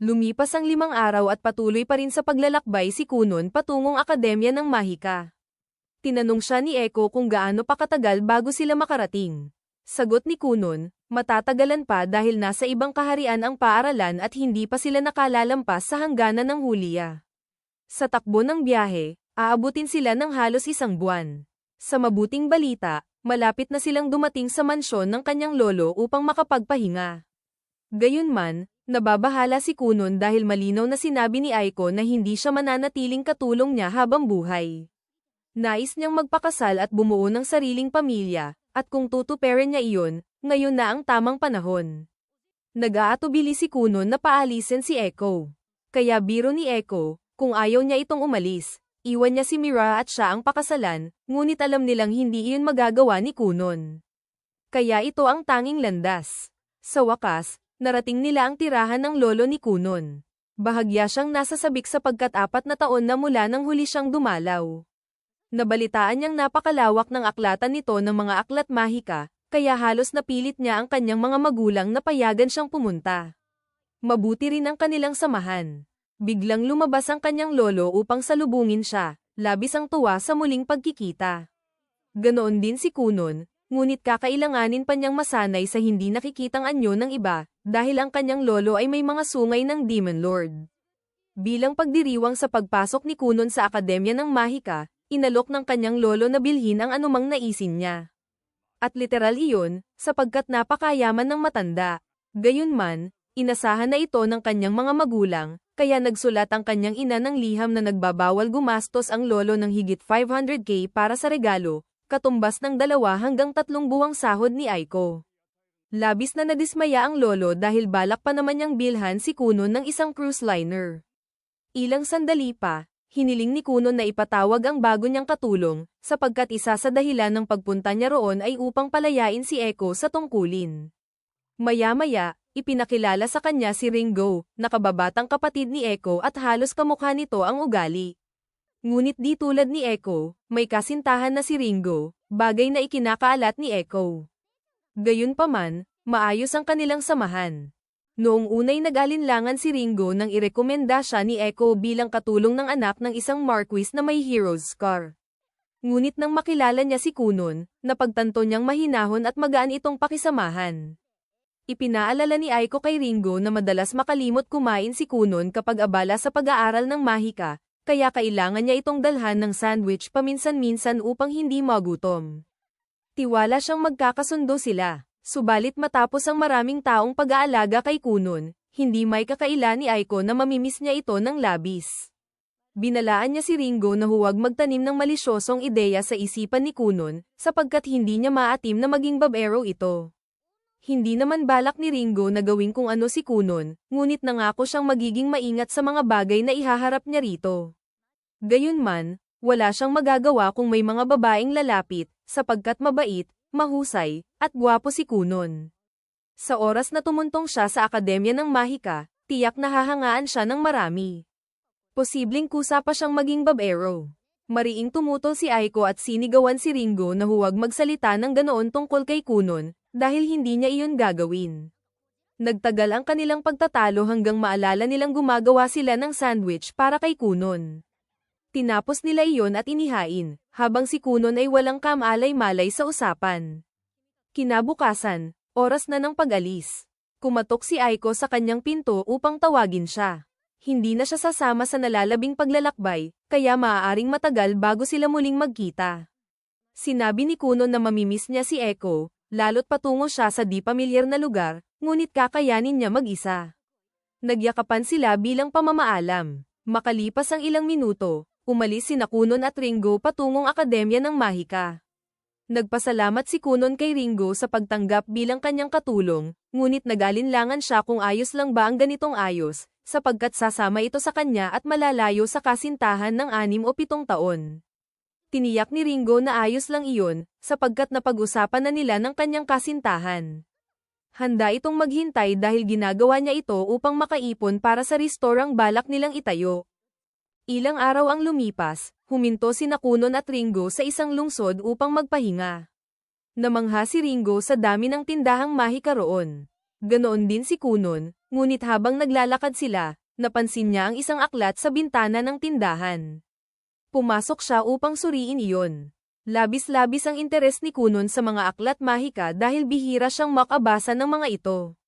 Lumipas ang 5 araw at patuloy pa rin sa paglalakbay si Kunon patungong Akademya ng Mahika. Tinanong siya ni Echo kung gaano pa katagal bago sila makarating. Sagot ni Kunon, matatagalan pa dahil nasa ibang kaharian ang paaralan at hindi pa sila nakalalampas sa hangganan ng Hulya. Sa takbo ng biyahe, aabutin sila ng halos 1 buwan. Sa mabuting balita, malapit na silang dumating sa mansyon ng kanyang lolo upang makapagpahinga. Gayunman, nababahala si Kunon dahil malinaw na sinabi ni Aiko na hindi siya mananatiling katulong niya habang buhay. Nais niyang magpakasal at bumuo ng sariling pamilya, at kung tutuperin niya iyon, ngayon na ang tamang panahon. Nag-aatubili si Kunon na paalisin si Echo. Kaya biro ni Echo, kung ayaw niya itong umalis, iwan niya si Mira at siya ang pakasalan, ngunit alam nilang hindi iyon magagawa ni Kunon. Kaya ito ang tanging landas. Sa wakas, narating nila ang tirahan ng lolo ni Kunon. Bahagya siyang nasasabik sapagkat 4 na taon na mula nang huli siyang dumalaw. Nabalitaan niyang napakalawak ng aklatan nito ng mga aklat mahika, kaya halos napilit niya ang kanyang mga magulang na payagan siyang pumunta. Mabuti rin ang kanilang samahan. Biglang lumabas ang kanyang lolo upang salubungin siya, labis ang tuwa sa muling pagkikita. Ganoon din si Kunon, ngunit kakailanganin pa niyang masanay sa hindi nakikitang anyo ng iba, dahil ang kanyang lolo ay may mga sungay ng Demon Lord. Bilang pagdiriwang sa pagpasok ni Kunon sa Akademya ng Mahika, inalok ng kanyang lolo na bilhin ang anumang naisin niya. At literal iyon, sapagkat napakayaman ng matanda. Gayunman, inasahan na ito ng kanyang mga magulang, kaya nagsulat ang kanyang ina ng liham na nagbabawal gumastos ang lolo ng higit 500k para sa regalo, katumbas ng 2 hanggang 3 buwang sahod ni Aiko. Labis na nadismaya ang lolo dahil balak pa naman niyang bilhan si Kunon ng isang cruise liner. Ilang sandali pa, hiniling ni Kunon na ipatawag ang bago niyang katulong, sapagkat isa sa dahilan ng pagpunta niya roon ay upang palayain si Echo sa tungkulin. Maya-maya, ipinakilala sa kanya si Ringo, nakababatang kapatid ni Echo at halos kamukha nito ang ugali. Ngunit di tulad ni Echo, may kasintahan na si Ringo, bagay na ikinakaalat ni Echo. Gayunpaman, maayos ang kanilang samahan. Noong unay nag-alinlangan si Ringo nang irekomenda siya ni Echo bilang katulong ng anak ng isang marquis na may hero's scar. Ngunit nang makilala niya si Kunon, napagtanto niyang mahinahon at magaan itong pakisamahan. Ipinaalala ni Aiko kay Ringo na madalas makalimot kumain si Kunon kapag abala sa pag-aaral ng mahika, kaya kailangan niya itong dalhan ng sandwich paminsan-minsan upang hindi magutom. Tiwala siyang magkakasundo sila. Subalit matapos ang maraming taong pag-aalaga kay Kunon, hindi may kakaila ni Aiko na mamimiss niya ito ng labis. Binalaan niya si Ringo na huwag magtanim ng malisyosong ideya sa isipan ni Kunon, sapagkat hindi niya maatim na maging babaero ito. Hindi naman balak ni Ringo na gawin kung ano si Kunon, ngunit nangako siyang magiging maingat sa mga bagay na ihaharap niya rito. Gayunman, wala siyang magagawa kung may mga babaeng lalapit, sapagkat mabait, mahusay, at gwapo si Kunon. Sa oras na tumuntong siya sa Akademya ng Mahika, tiyak na hahangaan siya ng marami. Posibleng kusa pa siyang maging babaero. Mariing tumutol si Aiko at sinigawan si Ringo na huwag magsalita ng ganoon tungkol kay Kunon, dahil hindi niya iyon gagawin. Nagtagal ang kanilang pagtatalo hanggang maalala nilang gumagawa sila ng sandwich para kay Kunon. Tinapos nila iyon at inihain, habang si Kunon ay walang kamalay-malay sa usapan. Kinabukasan, oras na ng pag-alis. Kumatok si Aiko sa kanyang pinto upang tawagin siya. Hindi na siya sasama sa nalalabing paglalakbay, kaya maaaring matagal bago sila muling magkita. Sinabi ni Kunon na mamimiss niya si Echo, lalo't patungo siya sa di pamilyar na lugar, ngunit kakayanin niya mag-isa. Nagyakapan sila bilang pamamaalam. Makalipas ang ilang minuto, umalis sina Kunon at Ringo patungong Akademya ng Mahika. Nagpasalamat si Kunon kay Ringo sa pagtanggap bilang kanyang katulong, ngunit nag-alinlangan siya kung ayos lang ba ang ganitong ayos, sapagkat sasama ito sa kanya at malalayo sa kasintahan ng 6 o 7 taon. Tiniyak ni Ringo na ayos lang iyon, sapagkat napag-usapan na nila ng kanyang kasintahan. Handa itong maghintay dahil ginagawa niya ito upang makaipon para sa restorang balak nilang itayo. Ilang araw ang lumipas, huminto sina Kunon at Ringo sa isang lungsod upang magpahinga. Namangha si Ringo sa dami ng tindahang mahika roon. Ganoon din si Kunon, ngunit habang naglalakad sila, napansin niya ang isang aklat sa bintana ng tindahan. Pumasok siya upang suriin iyon. Labis-labis ang interes ni Kunon sa mga aklat mahika dahil bihira siyang makabasa ng mga ito.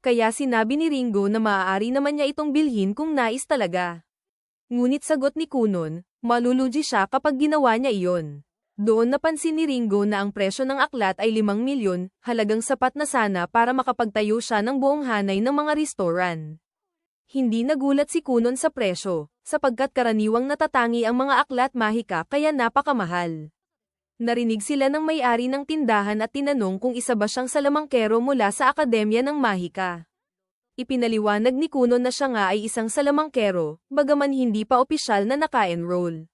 Kaya sinabi ni Ringo na maaari naman niya itong bilhin kung nais talaga. Ngunit sagot ni Kunon, malulugi siya kapag ginawa niya iyon. Doon napansin ni Ringo na ang presyo ng aklat ay 5 milyon, halagang sapat na sana para makapagtayo siya ng buong hanay ng mga restoran. Hindi nagulat si Kunon sa presyo, sapagkat karaniwang natatangi ang mga aklat mahika kaya napakamahal. Narinig sila ng may-ari ng tindahan at tinanong kung isa ba siyang salamangkero mula sa Akademya ng Mahika. Ipinaliwanag ni Kunon na siya nga ay isang salamangkero, bagaman hindi pa opisyal na naka-enroll.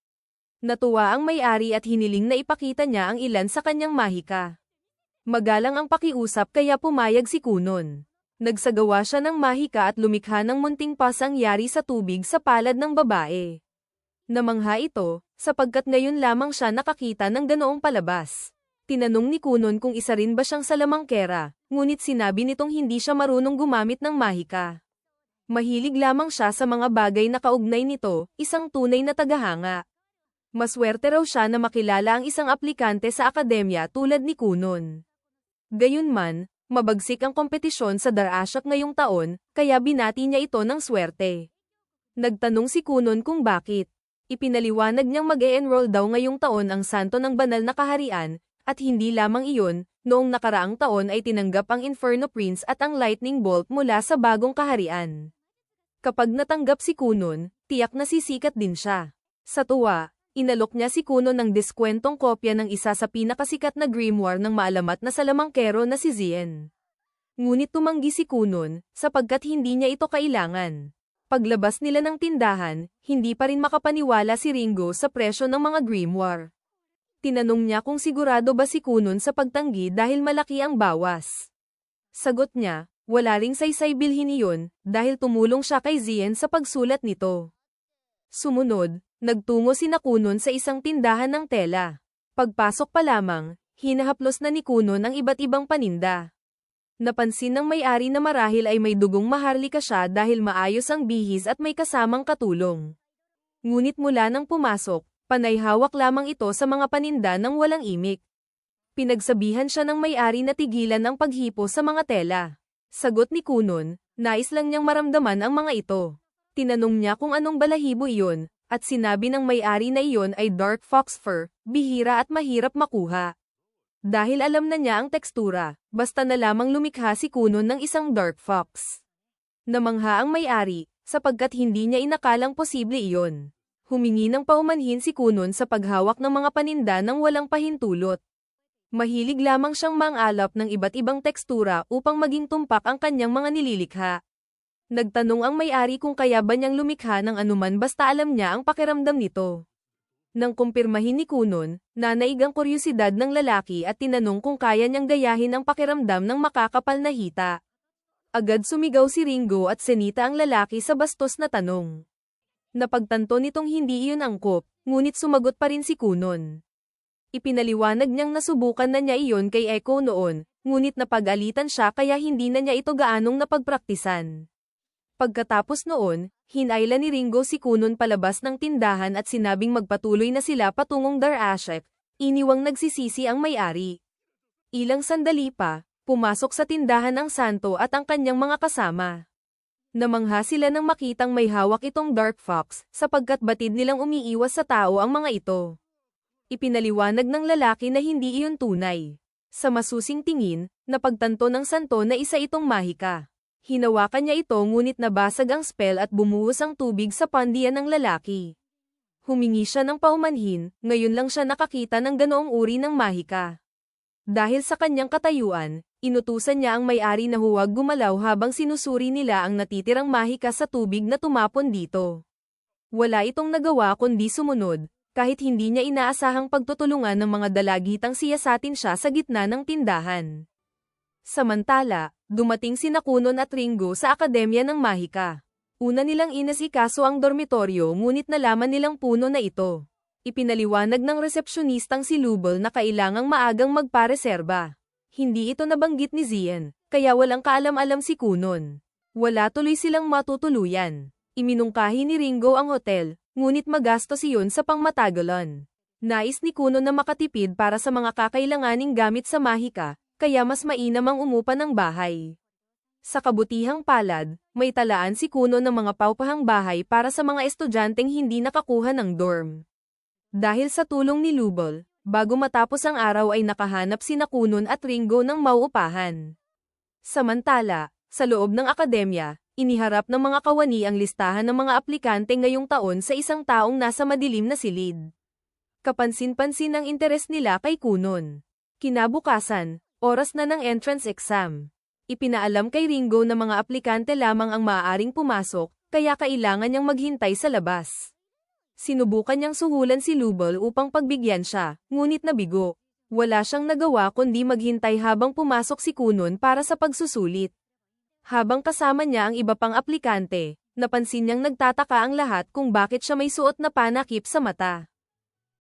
Natuwa ang may-ari at hiniling na ipakita niya ang ilan sa kanyang mahika. Magalang ang pakiusap kaya pumayag si Kunon. Nagsagawa siya ng mahika at lumikha ng munting pasang yari sa tubig sa palad ng babae. Namangha ito, sapagkat ngayon lamang siya nakakita ng ganoong palabas. Tinanong ni Kunon kung isa rin ba siyang salamangkera, ngunit sinabi nitong hindi siya marunong gumamit ng mahika. Mahilig lamang siya sa mga bagay na kaugnay nito, isang tunay na tagahanga. Maswerte raw siya na makilala ang isang aplikante sa akademya tulad ni Kunon. Gayunman, mabagsik ang kompetisyon sa Darashak ngayong taon, kaya binati niya ito ng swerte. Nagtanong si Kunon kung bakit. Ipinaliwanag niyang mag-e-enroll daw ngayong taon ang santo ng banal na kaharian, at hindi lamang iyon, noong nakaraang taon ay tinanggap ang Inferno Prince at ang Lightning Bolt mula sa bagong kaharian. Kapag natanggap si Kunon, tiyak na sisikat din siya. Sa tuwa, inalok niya si Kunon ng diskwentong kopya ng isa sa pinakasikat na grimoire ng maalamat na salamangkero na si Zien. Ngunit tumanggi si Kunon, sapagkat hindi niya ito kailangan. Paglabas nila ng tindahan, hindi pa rin makapaniwala si Ringo sa presyo ng mga grimoire. Tinanong niya kung sigurado ba si Kunon sa pagtanggi dahil malaki ang bawas. Sagot niya, wala ring saysay bilhin iyon, dahil tumulong siya kay Zien sa pagsulat nito. Sumunod, nagtungo sina Kunon sa isang tindahan ng tela. Pagpasok pa lamang, hinahaplos na ni Kunon ang iba't ibang paninda. Napansin ng may-ari na marahil ay may dugong maharlika siya dahil maayos ang bihis at may kasamang katulong. Ngunit mula nang pumasok, panay hawak lamang ito sa mga paninda ng walang imik. Pinagsabihan siya ng may-ari na tigilan ang paghipo sa mga tela. Sagot ni Kunon, nais lang niyang maramdaman ang mga ito. Tinanong niya kung anong balahibo iyon, at sinabi ng may-ari na iyon ay dark fox fur, bihira at mahirap makuha. Dahil alam na niya ang tekstura, basta na lamang lumikha si Kunon ng isang dark fox. Namangha ang may-ari, sapagkat hindi niya inakalang posible iyon. Humingi ng paumanhin si Kunon sa paghawak ng mga paninda ng walang pahintulot. Mahilig lamang siyang mangalap ng iba't ibang tekstura upang maging tumpak ang kanyang mga nililikha. Nagtanong ang may-ari kung kaya ba niyang lumikha ng anuman basta alam niya ang pakiramdam nito. Nang kumpirmahin ni Kunon, nanaig ang kuryosidad ng lalaki at tinanong kung kaya niyang gayahin ang pakiramdam ng makakapal na hita. Agad sumigaw si Ringo at senita ang lalaki sa bastos na tanong. Napagtanto nitong hindi iyon angkop, ngunit sumagot pa rin si Kunon. Ipinaliwanag niyang nasubukan na niya iyon kay Echo noon, ngunit napag-alitan siya kaya hindi na niya ito gaanong napagpraktisan. Pagkatapos noon, hinayla ni Ringo si Kunon palabas ng tindahan at sinabing magpatuloy na sila patungong Darashak, iniwang nagsisisi ang may-ari. Ilang sandali pa, pumasok sa tindahan ang santo at ang kanyang mga kasama. Namangha sila nang makitang may hawak itong dark fox, sapagkat batid nilang umiiwas sa tao ang mga ito. Ipinaliwanag ng lalaki na hindi iyon tunay. Sa masusing tingin, napagtanto ng santo na isa itong mahika. Hinawakan niya ito ngunit nabasag ang spell at bumuhos ang tubig sa pandian ng lalaki. Humingi siya ng paumanhin, ngayon lang siya nakakita ng ganoong uri ng mahika. Dahil sa kanyang katayuan, inutusan niya ang may-ari na huwag gumalaw habang sinusuri nila ang natitirang mahika sa tubig na tumapon dito. Wala itong nagawa kundi sumunod, kahit hindi niya inaasahang pagtutulungan ng mga dalagitang siyasatin siya sa gitna ng tindahan. Samantala, dumating sina Kunon at Ringo sa Akademya ng Mahika. Una nilang inasikaso ang dormitoryo ngunit nalaman nilang puno na ito. Ipinaliwanag ng resepsyonistang si Lubel na kailangang maagang magpareserba. Hindi ito nabanggit ni Zien, kaya walang kaalam-alam si Kunon. Wala tuloy silang matutuluyan. Iminungkahi ni Ringo ang hotel, ngunit magastos iyon sa pangmatagalan. Nais ni Kunon na makatipid para sa mga kakailanganing gamit sa Mahika, kaya mas mainam ang umupa ng bahay. Sa kabutihang palad, may talaan si Kunon ng mga paupahang bahay para sa mga estudyanteng hindi nakakuha ng dorm. Dahil sa tulong ni Lubol, bago matapos ang araw ay nakahanap sina Kunon at Ringo ng mauupahan. Samantala, sa loob ng akademya, iniharap ng mga kawani ang listahan ng mga aplikante ngayong taon sa isang taong nasa madilim na silid. Kapansin-pansin ang interes nila kay Kunon. Kinabukasan, oras na ng entrance exam. Ipinaalam kay Ringo na mga aplikante lamang ang maaaring pumasok, kaya kailangan niyang maghintay sa labas. Sinubukan niyang suhulan si Lubol upang pagbigyan siya, ngunit nabigo. Wala siyang nagawa kundi maghintay habang pumasok si Kunon para sa pagsusulit. Habang kasama niya ang iba pang aplikante, napansin niyang nagtataka ang lahat kung bakit siya may suot na panakip sa mata.